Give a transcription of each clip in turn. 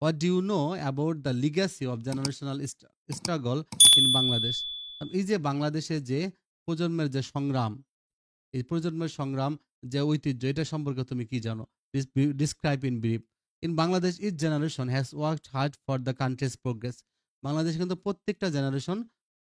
What do you know about the legacy of generational struggle in Bangladesh? এই যে বাংলাদেশে যে প্রজন্মের যে সংগ্রাম, এই প্রজন্মের সংগ্রাম যে ঐতিহ্য, এটা সম্পর্কে তুমি কি জানো? Describe in brief. In Bangladesh each generation has worked hard for the country's progress. Bangladesh কিন্তু প্রত্যেকটা জেনারেশন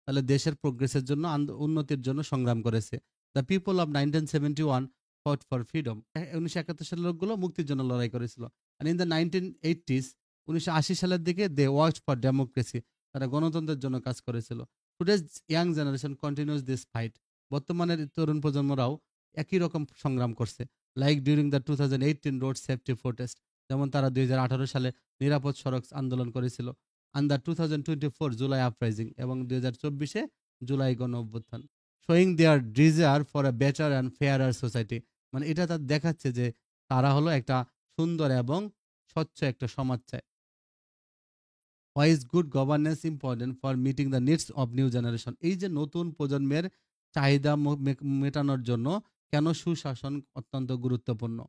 তাহলে দেশের প্রোগ্রেসের জন্য, উন্নতির জন্য সংগ্রাম করেছে। The people of 1971 fought for freedom. 1971 সালের লোকগুলো মুক্তির জন্য লড়াই করেছিল। আর ইন দ্য 1980s, 1980 সালের দিকে দে ওয়ার্কড ফর ডেমোক্রেসি। তারা গণতন্ত্রের জন্য কাজ করেছিল। Today's young generation continuous this fight. বর্তমানের তরুণ প্রজন্মরাও একই রকম সংগ্রাম করছে। Like during the 2018 road safety protest, যেমন তারা 2018 সালে নিরাপদ সড়ক আন্দোলন করেছিল। অ্যান্ড দ্য 2024 জুলাই আপরাইজিং, এবং 2024 জুলাই গণ অভ্যুত্থান। Showing their desire for a better and fairer society. মানে এটা তার দেখাচ্ছে যে তারা হলো একটা সুন্দর এবং স্বচ্ছ একটা সমাজ চায়। Why is good governance important for meeting the needs of new generation. এই যে নতুন প্রজন্মের চাহিদা মেটানোর জন্য কেন সুশাসন অত্যন্ত গুরুত্বপূর্ণ।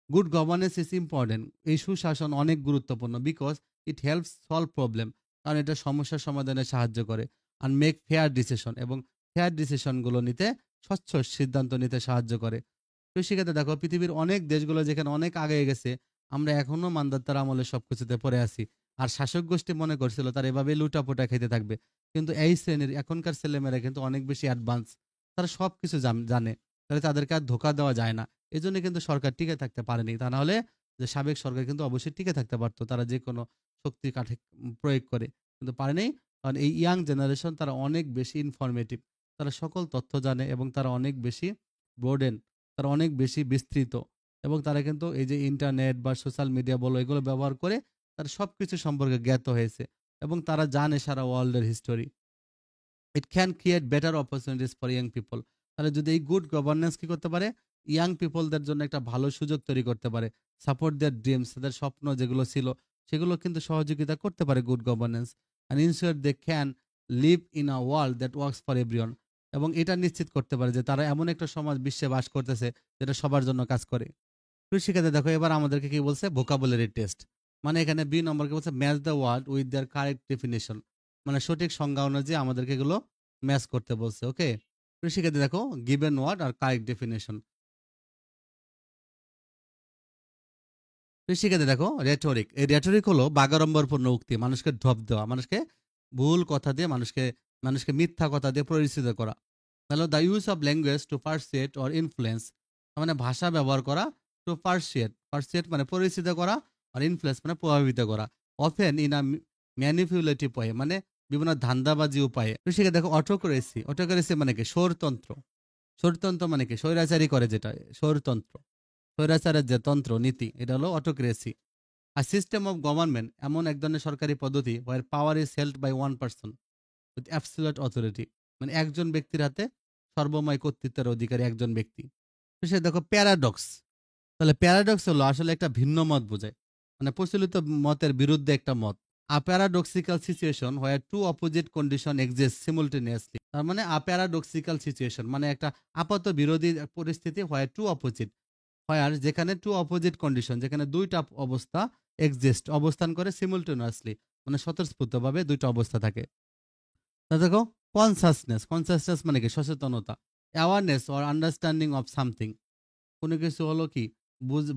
Good governance is important. এই সুশাসন অনেক গুরুত্বপূর্ণ because it helps solve problem. কারণ এটা সমস্যার সমাধানে সাহায্য করে। আর মেক ফেয়ার ডিসিশন, এবং ফেয়ার ডিসিশনগুলো নিতে, স্বচ্ছ সিদ্ধান্ত নিতে সাহায্য করে। তো সেক্ষেত্রে দেখো পৃথিবীর অনেক দেশগুলো যেখানে অনেক আগে গেছে, আমরা এখনো মান্দাতার আমলে সবকিছুতে পড়ে আছি। আর শাসক গোষ্ঠী মনে করছিল তারা এভাবে লুটাপুটা খেতে থাকবে। কিন্তু এই শ্রেণীর এখনকার ছেলেমেয়েরা কিন্তু অনেক বেশি অ্যাডভান্স। তারা সবকিছু জানে। তাহলে তাদেরকে আর ধোকা দেওয়া যায় না। এই জন্য কিন্তু সরকার টিকে থাকতে পারেনি। তা না হলে যে সাবেক সরকার কিন্তু অবশ্যই টিকে থাকতে পারতো, তারা যে কোনো শক্তি কাঠে প্রয়োগ করে, কিন্তু পারেনি। কারণ এই ইয়াং জেনারেশন তারা অনেক বেশি ইনফরমেটিভ। তারা সকল তথ্য জানে এবং তারা অনেক বেশি ব্রোডেন, তারা অনেক বেশি বিস্তৃত, এবং তারা কিন্তু এই যে ইন্টারনেট বা সোশ্যাল মিডিয়া বলো, এগুলো ব্যবহার করে তারা সবকিছু সম্পর্কে জ্ঞাত হয়েছে, এবং তারা জানে সারা ওয়ার্ল্ডের history. It can create better opportunities for young people. তাহলে যদি এই গুড গভর্নেন্স কি করতে পারে, ইয়াং পিপলদের জন্য একটা ভালো সুযোগ তৈরি করতে পারে। সাপোর্ট দেয়ার ড্রিমস, তাদের স্বপ্ন যেগুলো ছিল সেগুলো কিন্তু সহযোগিতা করতে পারে good governance. And ensure they can live in a world that works for everyone. এবং এটা নিশ্চিত করতে পারে যে তারা এমন একটা সমাজ বিশ্বে বাস করতেছে যেটা সবার জন্য কাজ করে। শিক্ষার্থী দেখো এবার আমাদেরকে কি বলছে, ভোকাবুলারি টেস্ট। মানে এখানে বি নম্বরকে বলছে match the word with their correct definition. মানে সঠিক সংজ্ঞা অনুযায়ী আমাদেরকে এগুলো ম্যাচ করতে বলছে। ওকে, শিক্ষার্থী দেখো গিভেন ওয়ার্ড আর কারেক্ট ডেফিনেশন। শিক্ষার্থী দেখো রেটরিক। এই রেটরিক হলো বাগাড়ম্বরপূর্ণ উক্তি, মানুষকে ঢপ দেওয়া, মানুষকে ভুল কথা দিয়ে, মানুষকে মানুষকে মিথ্যা কথা দিয়ে পরিচিত করা। তাহলে the use of language to persuade or influence, মানে ভাষা ব্যবহার করা। টু পারসুয়েট, পারসুয়েট মানে পরিচিত করা, আর ইনফ্লুয়েন্স মানে প্রভাবিত করা। Often in a manipulative way, মানে বিভিন্ন ধান্দাবাজি উপায়ে। সেখানে দেখো অটোক্রেসি। অটোক্রেসি মানে কি, স্বৈরতন্ত্র। স্বৈরতন্ত্র মানে কি, স্বৈরাচারী করে যেটা, স্বৈরতন্ত্র, স্বৈরাচারের যে তন্ত্র নীতি, এটা হলো অটোক্রেসি। আর সিস্টেম অফ গভর্নমেন্ট এমন এক ধরনের সরকারি পদ্ধতি where power is held by one person with absolute authority, মানে একজন ব্যক্তির হাতে সর্বময় কর্তৃত্বের অধিকারী একজন ব্যক্তি। তো সে দেখো প্যারাডক্স। তাহলে প্যারাডক্স হলো আসলে একটা ভিন্ন মত বোঝায়, মানে প্রচলিত মতের বিরুদ্ধে একটা মত। A paradoxical situation where two opposite condition exist simultaneously. তার মানে আ প্যারাডক্সিক্যাল সিচুয়েশন মানে একটা আপাত বিরোধী পরিস্থিতি, হোয়ার টু অপোজিট, হোয়ার যেখানে টু অপোজিট কন্ডিশন, যেখানে দুইটা অবস্থা এক্সিস্ট অবস্থান করে, সিমুলটেনিয়াসলি মানে স্বতঃস্ফূর্তভাবে দুইটা অবস্থা থাকে। তা দেখো কনসাসনেস। কনসাসনেস মানে কি, সচেতনতা। Awareness or understanding of something, কোনো কিছু হলো কি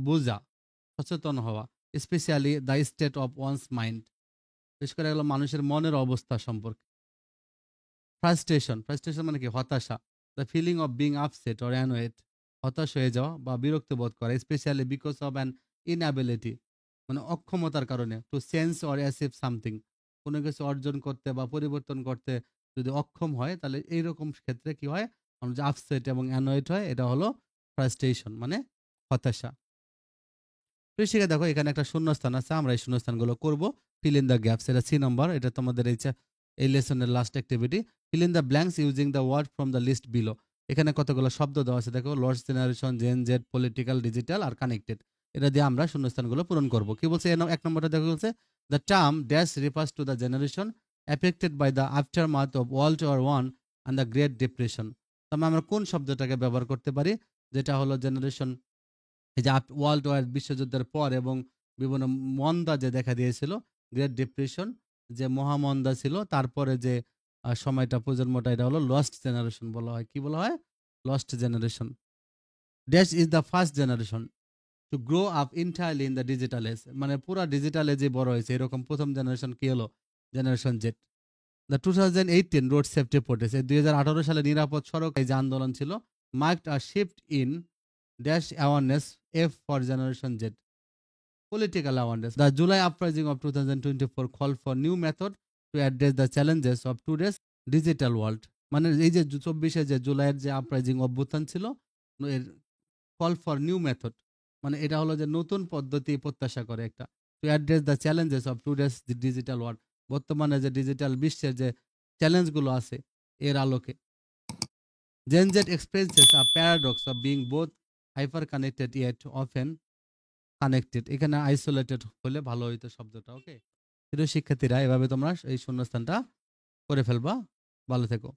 বোঝা, সচেতন হওয়া। Specially the state of wands mind, বিশেষ করে হলো মানুষের মনের অবস্থা সম্পর্কে। ফ্রাস্ট্রেশন। ফ্রাস্ট্রেশন মানে কি, হতাশা। The feeling of being upset or annoyed, হতাশ হয়ে যাওয়া বা বিরক্ত বোধ করা। Specially because of an inability, মানে অক্ষমতার কারণে। To sense or achieve something, কোনো কিছু অর্জন করতে বা পরিবর্তন করতে যদি অক্ষম হয়, তাহলে এইরকম ক্ষেত্রে কি হয়, মানুষ আপসেট এবং অ্যানোয়েড হয়। এটা হলো ফ্রাস্ট্রেশন, মানে হতাশা। শিখে দেখো এখানে একটা শূন্যস্থান আছে, আমরা এই শূন্যস্থানগুলো করব। ফিল ইন দ্য গ্যাপস, এটা সি নম্বর, এটা তোমাদের এই লেসনের last activity. Fill in the blanks using the word from the list below. এখানে কতগুলো শব্দ দেওয়া আছে দেখো, lords generation, Gen Z, political, digital আর কানেক্টেড। এটা দিয়ে আমরা শূন্যস্থানগুলো পূরণ করব। কি বলছে এক নম্বরটা দেখো, বলছে the term dash refers to the generation affected by the aftermath of world war one and the great depression. তাহলে আমরা কোন শব্দটাকে ব্যবহার করতে পারি, যেটা হলো জেনারেশন, এই যে ওয়ার্ল্ড ওয়ার বিশ্বযুদ্ধের পর এবং বিভিন্ন মন্দা যে দেখা দিয়েছিল, গ্রেট ডিপ্রেশন যে মহামন্দা ছিল, তারপরে যে সময়টা প্রজন্মটা, এটা হলো লস্ট জেনারেশন বলা হয়। কি বলা হয়? Lost generation. Dash is the first generation to grow up entirely in the digital age, মানে পুরা ডিজিটাল এজে বড় হয়েছে এরকম প্রথম জেনারেশন কি হলো? Generation Z. The 2018 road safety protest, 2018 সালে নিরাপদ সড়ক এই যে আন্দোলন ছিল, marked a shift in dash awareness F for generation Z, political awareness. The July uprising of 2024 called for new method to address the challenges of today's digital world. মানে এই যে 24শে যে জুলাইয়ের যে আপরাইজিং অভ্যুত্থান ছিল, এর কল ফর নিউ মেথড, মানে এটা হলো যে নতুন পদ্ধতি প্রত্যাশা করে একটা, to address the challenges of today's digital world, বর্তমানে যে ডিজিটাল বিশ্বের যে চ্যালেঞ্জগুলো আছে এর আলোকে। Gen Z experiences a paradox of being both hyper connected yet often connected, এখানে আইসোলেটেড হলে ভালো হইতো শব্দটা। ওকে, প্রিয় শিক্ষার্থীরা, এভাবে তোমরা এই শূন্যস্থানটা করে ফেলবা। ভালো থেকো।